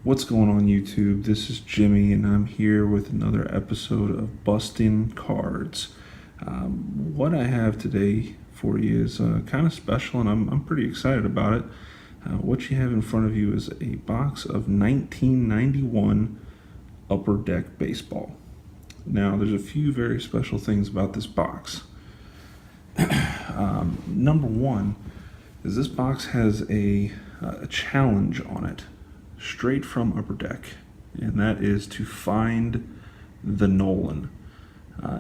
What's going on YouTube? This is Jimmy and I'm here with another episode of Bustin' Cards. What I have today for you is kind of special and I'm pretty excited about it. What you have in front of you is a box of 1991 Upper Deck Baseball. Now there's a few very special things about this box. Number one is this box has a challenge on it, straight from Upper Deck, and that is to find the Nolan.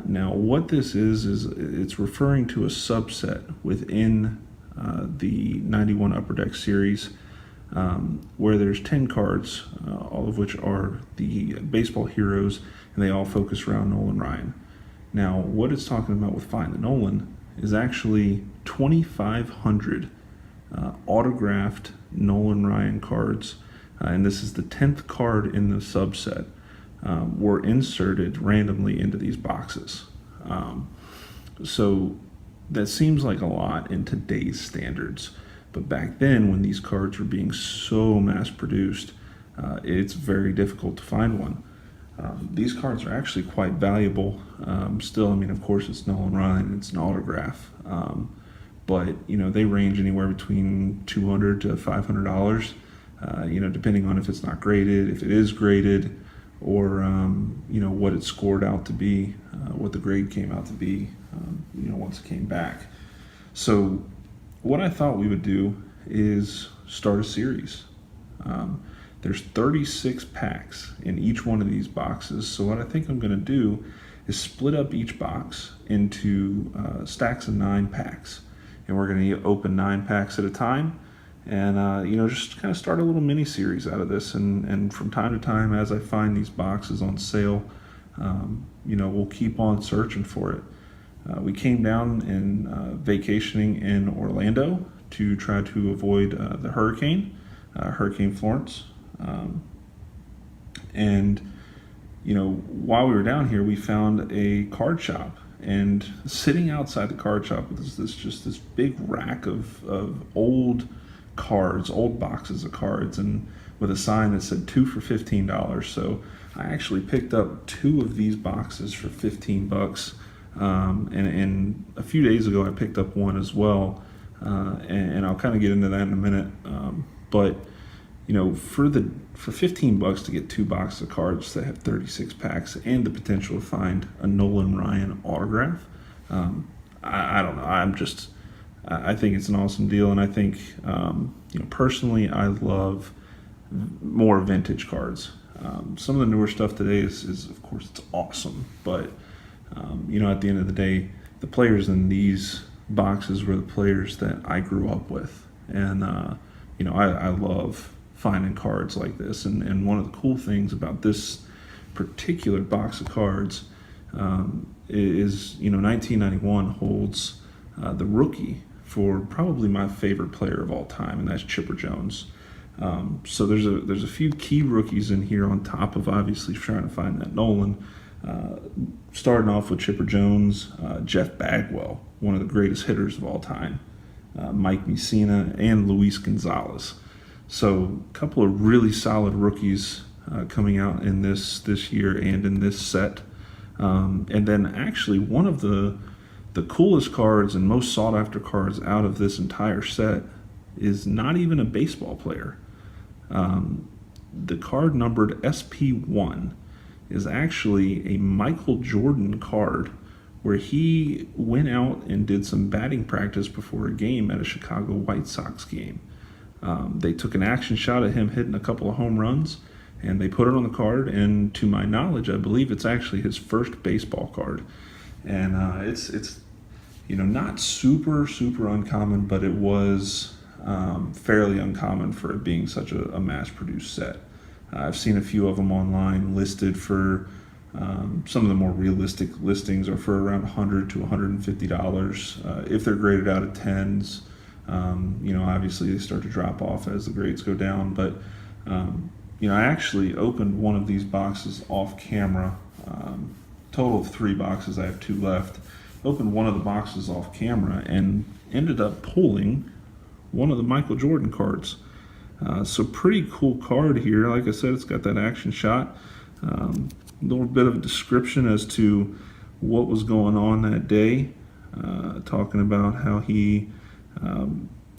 Now what this is it's referring to a subset within the 91 Upper Deck series, where there's 10 cards, all of which are the baseball heroes, and they all focus around Nolan Ryan. Now what it's talking about with Find the Nolan is actually 2,500 autographed Nolan Ryan cards, and this is the 10th card in the subset, were inserted randomly into these boxes. So that seems like a lot in today's standards, but back then when these cards were being so mass produced, it's very difficult to find one. These cards are actually quite valuable still. I mean, of course it's Nolan Ryan, it's an autograph, but you know, they range anywhere between $200 to $500, you know, depending on if it's not graded, if it is graded, or you know, what it scored out to be, what the grade came out to be, you know, once it came back. So what I thought we would do is start a series. There's 36 packs in each one of these boxes, so what I think I'm going to do is split up each box into stacks of 9 packs, and we're going to open 9 packs at a time, and you know, just kind of start a little mini series out of this, and from time to time as I find these boxes on sale, you know, we'll keep on searching for it. We came down and vacationing in Orlando to try to avoid the Hurricane Florence. And you know, while we were down here, we found a card shop, and sitting outside the card shop was this big rack of old cards, old boxes of cards, and with a sign that said 2 for $15. So I actually picked up 2 of these boxes for $15. And a few days ago I picked up one as well, and I'll kind of get into that in a minute. But you know, for $15 to get 2 boxes of cards that have 36 packs and the potential to find a Nolan Ryan autograph, I don't know. I think it's an awesome deal, and I think you know, personally, I love more vintage cards. Some of the newer stuff today is of course it's awesome, but you know, at the end of the day, the players in these boxes were the players that I grew up with, and you know, I love finding cards like this, and one of the cool things about this particular box of cards is, you know, 1991 holds the rookie for probably my favorite player of all time, and that's Chipper Jones. So there's a few key rookies in here on top of obviously trying to find that Nolan. Starting off with Chipper Jones, Jeff Bagwell, one of the greatest hitters of all time, Mike Mussina, and Luis Gonzalez. So a couple of really solid rookies coming out in this year and in this set. And then actually one of the coolest cards and most sought after cards out of this entire set is not even a baseball player. The card numbered SP1 is actually a Michael Jordan card, where he went out and did some batting practice before a game at a Chicago White Sox game. They took an action shot at him hitting a couple of home runs, and they put it on the card, and to my knowledge, I believe it's actually his first baseball card. And it's you know, not super uncommon, but it was fairly uncommon for it being such a mass-produced set. I've seen a few of them online listed for some of the more realistic listings are for around $100 to $150 if they're graded out of 10s. You know, obviously they start to drop off as the grades go down, but you know, I actually opened one of these boxes off camera. Total of 3 boxes, I have 2 left. Opened one of the boxes off camera and ended up pulling one of the Michael Jordan cards. So pretty cool card here. Like I said, it's got that action shot. A little bit of a description as to what was going on that day. Talking about how he,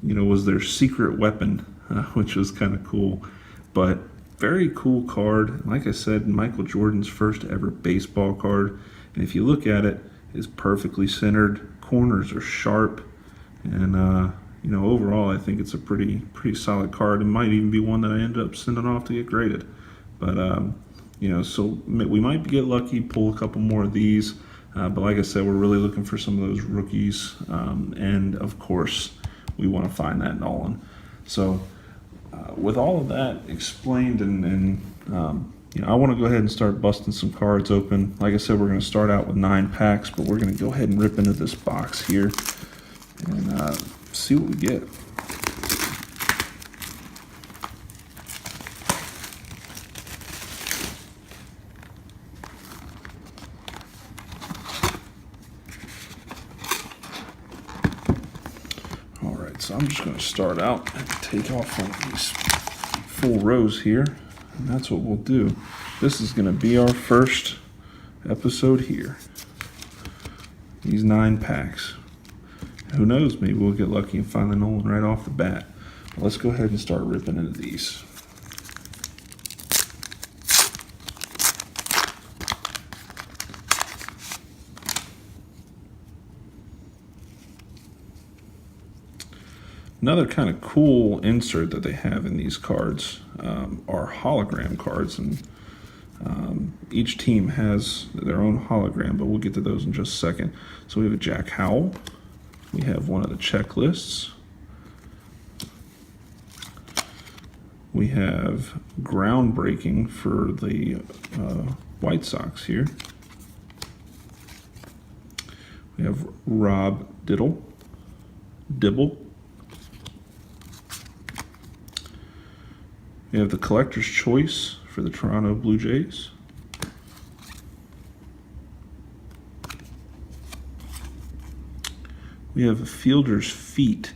was their secret weapon, which was kind of cool. But very cool card. Like I said, Michael Jordan's first ever baseball card. And if you look at it, it's perfectly centered. Corners are sharp. And, overall, I think it's a pretty solid card. It might even be one that I end up sending off to get graded. But, so we might get lucky, pull a couple more of these. But like I said, we're really looking for some of those rookies. And, of course, we want to find that Nolan. So with all of that explained, and I want to go ahead and start busting some cards open. Like I said, we're going to start out with 9 packs, but we're going to go ahead and rip into this box here and see what we get. All right, so I'm just going to start out and take off one of these full rows here, and that's what we'll do. This is going to be our first episode here. These 9 packs. Who knows, maybe we'll get lucky and find the Nolan right off the bat. But let's go ahead and start ripping into these. Another kind of cool insert that they have in these cards are hologram cards, and each team has their own hologram, but we'll get to those in just a second. So we have a Jack Howell. We have one of the checklists. We have groundbreaking for the White Sox here. We have Rob Dibble. We have the collector's choice for the Toronto Blue Jays. We have a fielder's feet.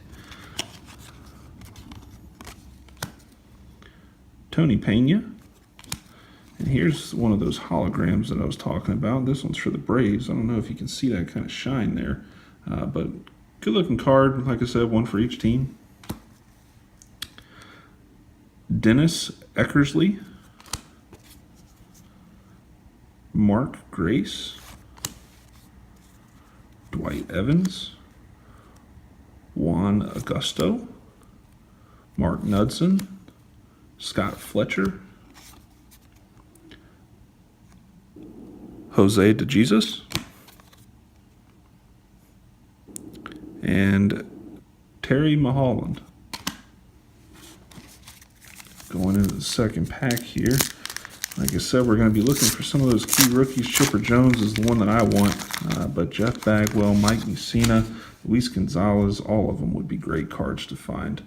Tony Pena. And here's one of those holograms that I was talking about. This one's for the Braves. I don't know if you can see that kind of shine there. But good looking card. Like I said, one for each team. Dennis Eckersley. Mark Grace. Dwight Evans. Juan Augusto, Mark Knudsen, Scott Fletcher, Jose DeJesus, and Terry Mulholland. Going into the second pack here. Like I said, we're going to be looking for some of those key rookies. Chipper Jones is the one that I want, but Jeff Bagwell, Mike Mussina, Luis Gonzalez, all of them would be great cards to find.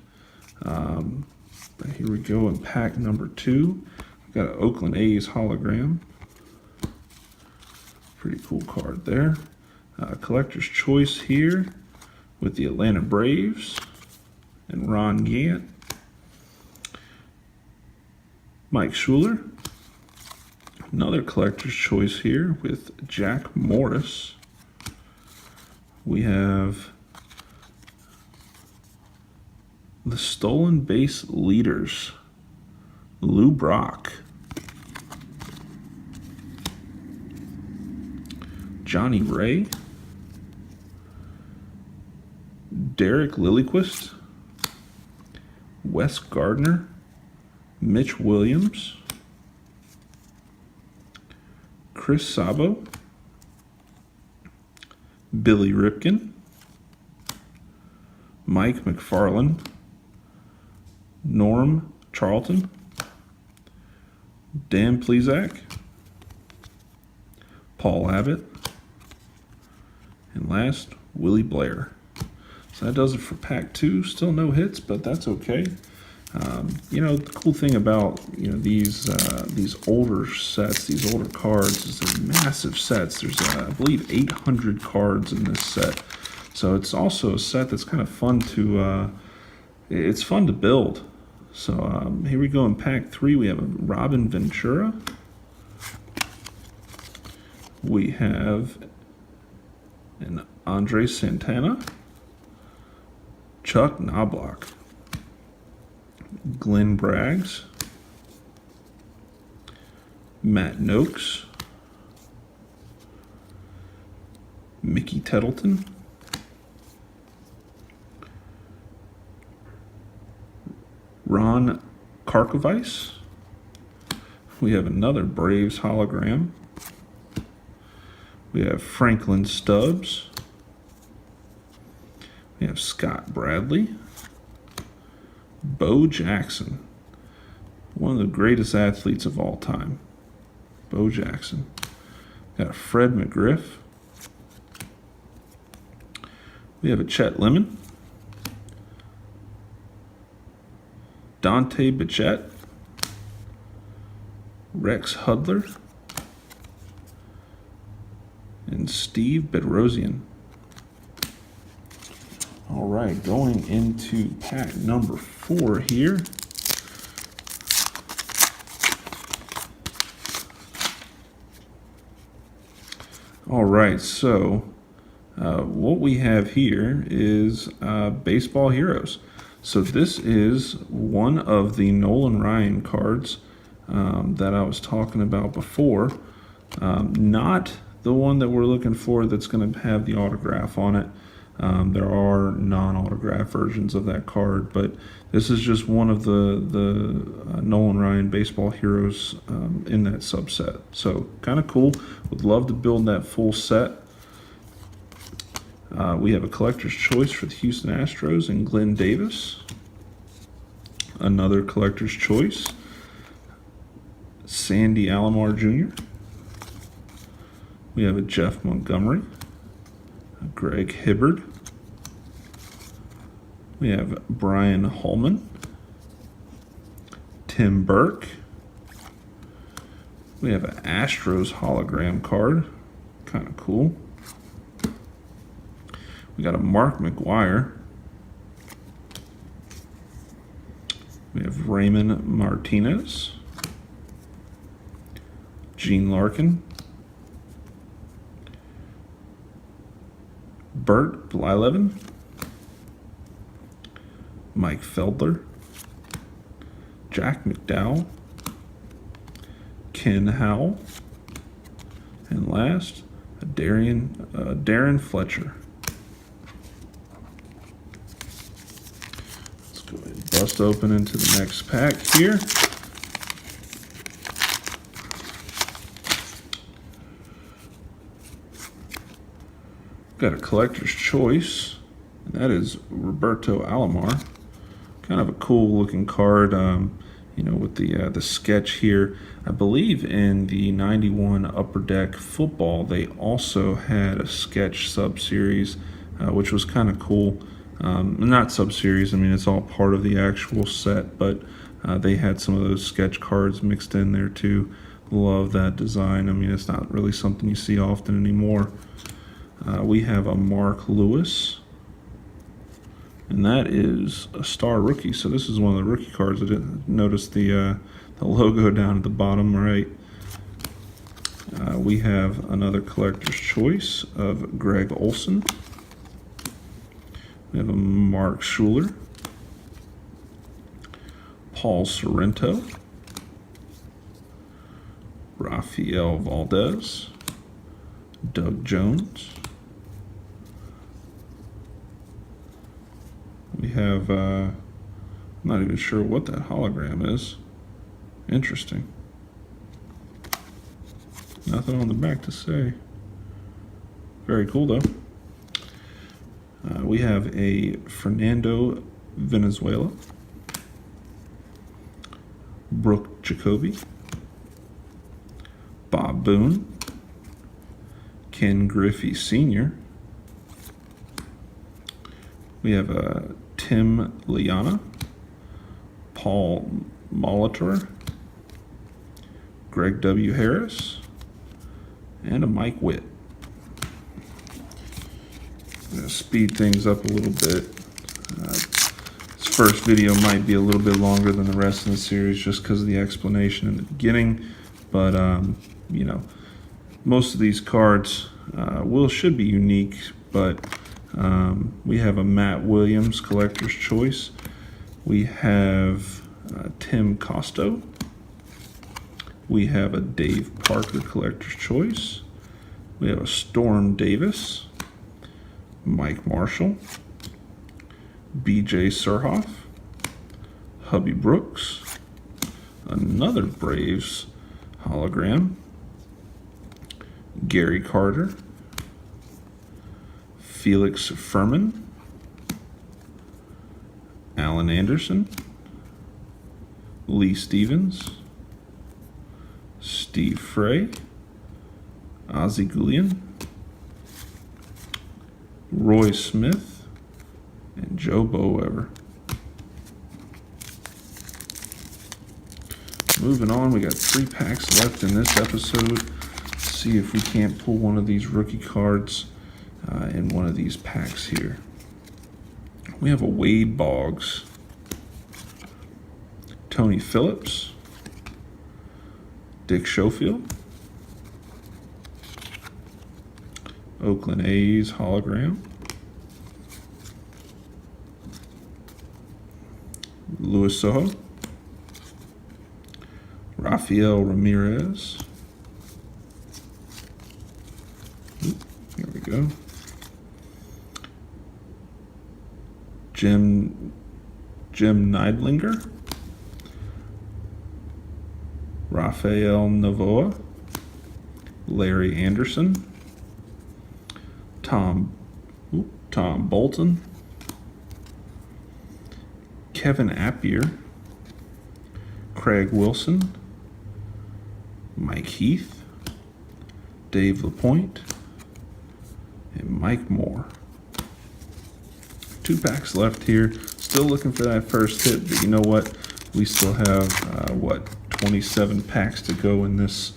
But here we go in pack number 2. We've got an Oakland A's hologram. Pretty cool card there. Collector's choice here with the Atlanta Braves and Ron Gant. Mike Schuler. Another collector's choice here with Jack Morris. We have the stolen base leaders, Lou Brock, Johnny Ray, Derek Lilliquist, Wes Gardner, Mitch Williams, Chris Sabo, Billy Ripken, Mike McFarland, Norm Charlton, Dan Plesac, Paul Abbott, and last, Willie Blair. So that does it for pack 2. Still no hits, but that's okay. The cool thing about these older sets, these older cards, is they're massive sets. There's I believe 800 cards in this set, so it's also a set that's kind of fun to it's fun to build. So here we go in pack 3. We have a Robin Ventura. We have an Andre Santana, Chuck Knobloch, Glenn Braggs, Matt Noakes, Mickey Tettleton, Ron Karkovice. We have another Braves hologram. We have Franklin Stubbs. We have Scott Bradley. Bo Jackson, one of the greatest athletes of all time. Bo Jackson. Got a Fred McGriff. We have a Chet Lemon. Dante Bichette. Rex Hudler. And Steve Bedrosian. All right, going into pack number 4 here. All right, so what we have here is Baseball Heroes. So this is one of the Nolan Ryan cards that I was talking about before. Not the one that we're looking for that's going to have the autograph on it. There are non-autograph versions of that card, but this is just one of the Nolan Ryan Baseball Heroes in that subset. So kind of cool. Would love to build that full set. We have a collector's choice for the Houston Astros and Glenn Davis. Another collector's choice, Sandy Alomar Jr. We have a Jeff Montgomery, a Greg Hibbard. We have Brian Holman, Tim Burke. We have an Astros hologram card, kind of cool. We got a Mark McGuire. We have Raymond Martinez, Gene Larkin, Bert Blyleven, Mike Feldler, Jack McDowell, Ken Howell, and last, Darren Fletcher. Let's go ahead and bust open into the next pack here. Got a collector's choice, and that is Roberto Alomar. Kind of a cool looking card, you know, with the sketch here. I believe in the 91 Upper Deck Football, they also had a sketch sub-series, which was kind of cool. Not sub-series, I mean, it's all part of the actual set, but they had some of those sketch cards mixed in there too. Love that design. I mean, it's not really something you see often anymore. We have a Mark Lewis, and that is a star rookie. So this is one of the rookie cards. I didn't notice the logo down at the bottom right. We have another collector's choice of Greg Olson. We have a Mark Schuler, Paul Sorrento, Rafael Valdez, Doug Jones. We have, I'm not even sure what that hologram is. Interesting. Nothing on the back to say. Very cool though. We have a Fernando Venezuela, Brooke Jacoby, Bob Boone, Ken Griffey Sr. We have a Tim Liana, Paul Molitor, Greg W. Harris, and a Mike Witt. I'm going to speed things up a little bit. As first video might be a little bit longer than the rest of the series just because of the explanation in the beginning, but you know, most of these cards should be unique, but we have a Matt Williams Collector's Choice. We have Tim Costo. We have a Dave Parker Collector's Choice. We have a Storm Davis, Mike Marshall, BJ Surhoff, Hubby Brooks, another Braves hologram, Gary Carter, Felix Furman, Alan Anderson, Lee Stevens, Steve Frey, Ozzie Guillen, Roy Smith, and Joe Bowever. Moving on, we got 3 packs left in this episode. Let's see if we can't pull one of these rookie cards in one of these packs here. We have a Wade Boggs, Tony Phillips, Dick Schofield, Oakland A's hologram, Luis Soho, Rafael Ramirez. Here we go. Jim Neidlinger, Rafael Navoa, Larry Anderson, Tom Bolton, Kevin Appier, Craig Wilson, Mike Heath, Dave LaPointe, and Mike Moore. 2 packs left here. Still looking for that first hit, but you know what? We still have 27 packs to go in this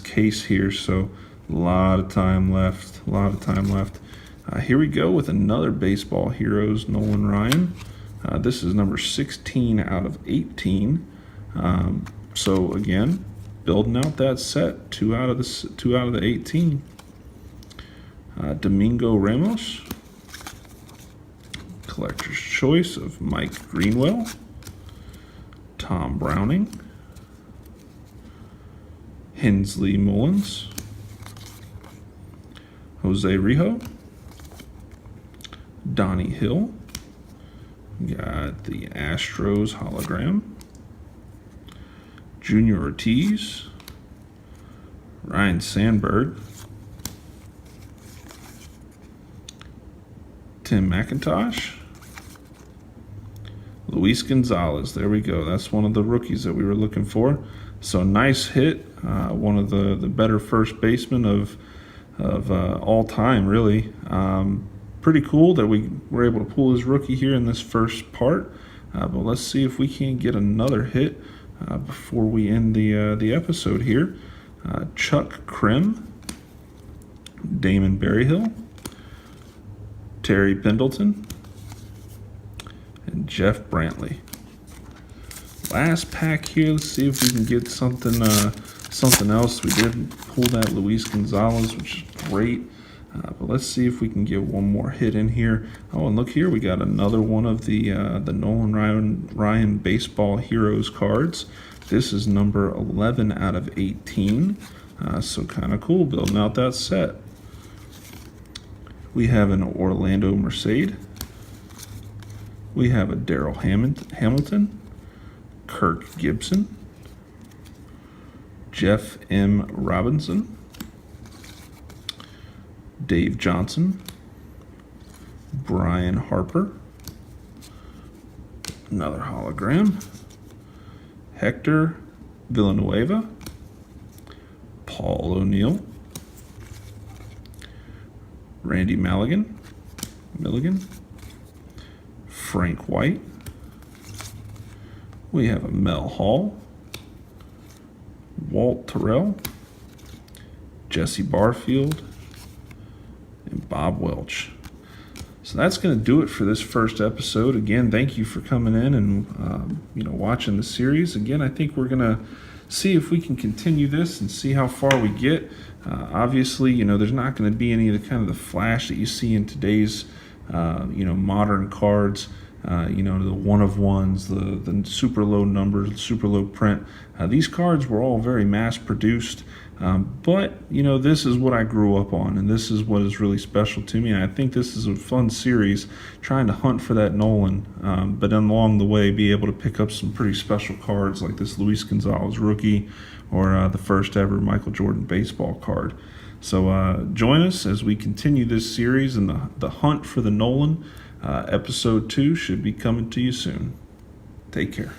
case here, so a lot of time left. Here we go with another Baseball Heroes Nolan Ryan. This is number 16 out of 18. So again, building out that set. 2 out of the 18. Domingo Ramos, Collector's Choice of Mike Greenwell, Tom Browning, Hensley Mullins, Jose Rijo, Donnie Hill. Got the Astros hologram, Junior Ortiz, Ryan Sandberg, Tim McIntosh, Luis Gonzalez. There we go. That's one of the rookies that we were looking for. So nice hit. One of the better first basemen of all time, really. Pretty cool that we were able to pull his rookie here in this first part. But let's see if we can't get another hit before we end the episode here. Chuck Krim, Damon Berryhill, Terry Pendleton, and Jeff Brantley. Last pack here. Let's see if we can get something else. We did pull that Luis Gonzalez, which is great. But let's see if we can get one more hit in here. Oh, and look here, we got another one of the Nolan Ryan Baseball Heroes cards. This is number 11 out of 18. So kind of cool, building out that set. We have an Orlando Mercedes. We have a Darrell Hamilton, Kirk Gibson, Jeff M. Robinson, Dave Johnson, Brian Harper, another hologram, Hector Villanueva, Paul O'Neill, Randy Milligan, Frank White. We have a Mel Hall, Walt Terrell, Jesse Barfield, and Bob Welch. So that's going to do it for this first episode. Again, thank you for coming in and watching the series. Again, I think we're going to see if we can continue this and see how far we get. Obviously, there's not going to be any of the kind of the flash that you see in today's modern cards. The one-of-ones, the super low numbers, super low print. These cards were all very mass-produced, but this is what I grew up on, and this is what is really special to me. And I think this is a fun series, trying to hunt for that Nolan, but then along the way be able to pick up some pretty special cards like this Luis Gonzalez rookie, or the first ever Michael Jordan baseball card. So join us as we continue this series and the hunt for the Nolan. Episode 2 should be coming to you soon. Take care.